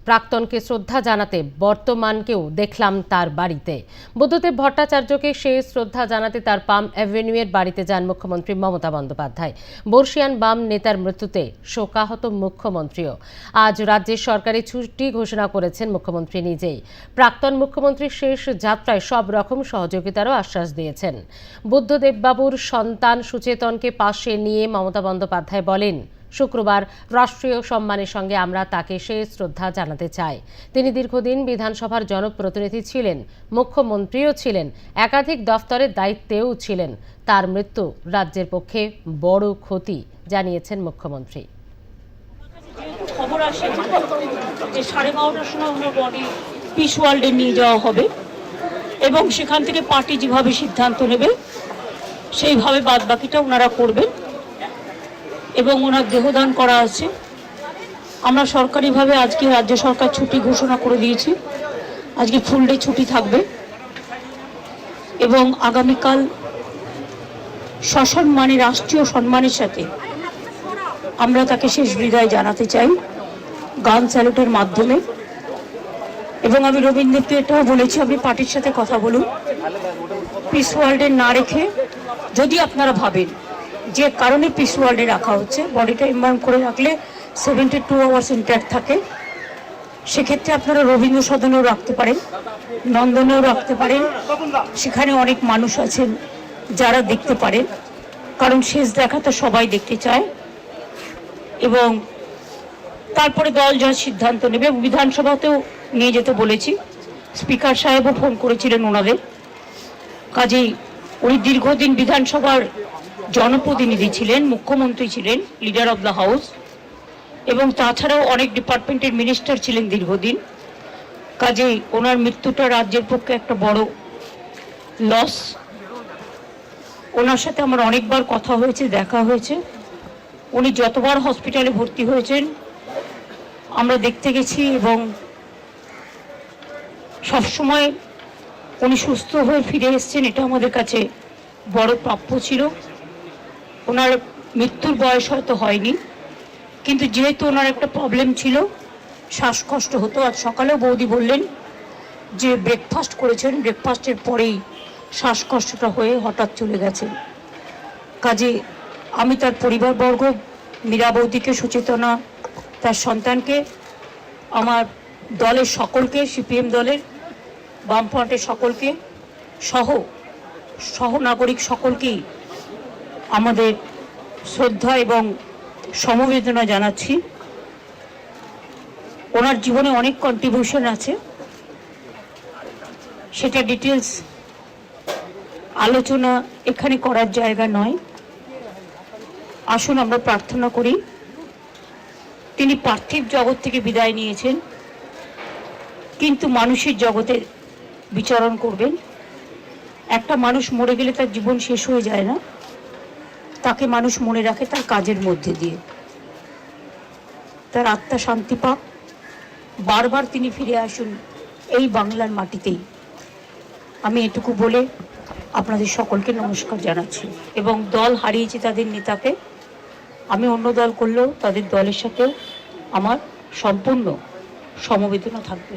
প্রাক্তনকে শ্রদ্ধা জানাতে বর্তমানকেও দেখলাম তার বাড়িতে। বুদ্ধদেব ভট্টাচার্যকে সেই শ্রদ্ধা জানাতে তার পাম অ্যাভিনিউয়ের বাড়িতে যান মুখ্যমন্ত্রী মমতা বন্দ্যোপাধ্যায়। বর্ষিয়ান বাম নেতার মৃত্যুতে শোকাহত মুখ্যমন্ত্রীও। আজ রাজ্যের সরকারি ছুটি ঘোষণা করেছেন মুখ্যমন্ত্রী নিজেই। প্রাক্তন মুখ্যমন্ত্রীর শেষ যাত্রায় সব রকম সহযোগিতারও আশ্বাস দিয়েছেন। বুদ্ধদেব বাবুর সন্তান সুচেতনকে পাশে নিয়ে মমতা বন্দ্যোপাধ্যায় বলেন, শুক্রবার রাষ্ট্রীয় সম্মানের সঙ্গে আমরা তাকে শেষ শ্রদ্ধা জানাতে চাই। তিনি দীর্ঘদিন বিধানসভার জনপ্রতিনিধি ছিলেন, মুখ্যমন্ত্রীও ছিলেন, একাধিক দফতরের দায়িত্বেও ছিলেন। তার মৃত্যু রাজ্যের পক্ষে বড় ক্ষতি জানিয়েছেন মুখ্যমন্ত্রী। খবর আসে যে 12:30টার সময় ওনার বডি পিস ওয়ার্ল্ডে নিয়ে যাওয়া হবে এবং সেখান থেকে পার্টি যেভাবে সিদ্ধান্ত নেবে সেইভাবে বাদ বাকিটা ওনারা করবেন এবং ওনার দেহদান করা আছে। আমরা সরকারিভাবে আজকে রাজ্য সরকার ছুটি ঘোষণা করে দিয়েছি। আজকে ফুল ডে ছুটি থাকবে এবং আগামীকাল সসম্মানে রাষ্ট্রীয় সম্মানের সাথে আমরা তাকে শেষ বিদায় জানাতে চাই গান স্যালুটের মাধ্যমে। এবং আমি রবীন্দ্রকে এটাও বলেছি, আপনি পার্টির সাথে কথা বলুন, পিস ওয়ার্ল্ডে না রেখে যদি আপনারা ভাবেন যে কারণে পিস ওয়ার্ল্ডে রাখা হচ্ছে, বডিটা এমবার্ন করে রাখলে 72 আওয়ার্স ইন্ট্যাক্ট থাকে, সেক্ষেত্রে আপনারা রবীন্দ্র সদনেও রাখতে পারেন, নন্দনেও রাখতে পারেন। সেখানে অনেক মানুষ আছেন যারা দেখতে পারেন, কারণ শেষ দেখা তো সবাই দেখতে চায়। এবং তারপরে দল যা সিদ্ধান্ত নেবে, বিধানসভাতেও নিয়ে যেতে বলেছি, স্পিকার সাহেবও ফোন করেছিলেন ওনাদের। কাজেই উনি দীর্ঘদিন বিধানসভার জনপ্রতিনিধি ছিলেন, মুখ্যমন্ত্রী ছিলেন, লিডার অব দ্য হাউস, এবং তাছাড়াও অনেক ডিপার্টমেন্টের মিনিস্টার ছিলেন দীর্ঘদিন। কাজেই ওনার মৃত্যুটা রাজ্যের পক্ষে একটা বড় লস। ওনার সাথে আমার অনেকবার কথা হয়েছে, দেখা হয়েছে। উনি যতবার হসপিটালে ভর্তি হয়েছেন আমরা দেখতে গেছি এবং সবসময় উনি সুস্থ হয়ে ফিরে এসেছেন, এটা আমাদের কাছে বড় প্রাপ্য ছিল। ওনার মৃত্যুর বয়স হয়তো হয়নি, কিন্তু যেহেতু ওনার একটা প্রবলেম ছিল, শ্বাসকষ্ট হতো। আজ সকালেও বৌদি বললেন যে ব্রেকফাস্ট করেছেন, ব্রেকফাস্টের পরেই শ্বাসকষ্টটা হয়ে হঠাৎ চলে গেছেন। কাজে আমি তার পরিবারবর্গ, মীরা বৌদিকে, সুচেতনা, তার সন্তানকে, আমার দলের সকলকে, সিপিএম দলের, বামফ্রন্টের সকলকে সহ নাগরিক সকলকেই আমাদের শ্রদ্ধা এবং সমবেদনা জানাচ্ছি। ওনার জীবনে অনেক কন্ট্রিবিউশন আছে, সেটা ডিটেলস আলোচনা এখানে করার জায়গা নয়। আসুন আমরা প্রার্থনা করি, তিনি পার্থিব জগৎ থেকে বিদায় নিয়েছেন, কিন্তু মানুষের জগতে বিচরণ করবেন। একটা মানুষ মরে গেলে তার জীবন শেষ হয়ে যায় না, তাকে মানুষ মনে রাখে তার কাজের মধ্যে দিয়ে। তার আত্মা শান্তি পাক, বারবার তিনি ফিরে আসুন এই বাংলার মাটিতেই। আমি এটুকু বলে আপনাদের সকলকে নমস্কার জানাচ্ছি। এবং দল হারিয়েছে তাদের নেতাকে, আমি অন্য দল করলেও তাদের দলের সাথেও আমার সম্পূর্ণ সমবেদনা থাকবে।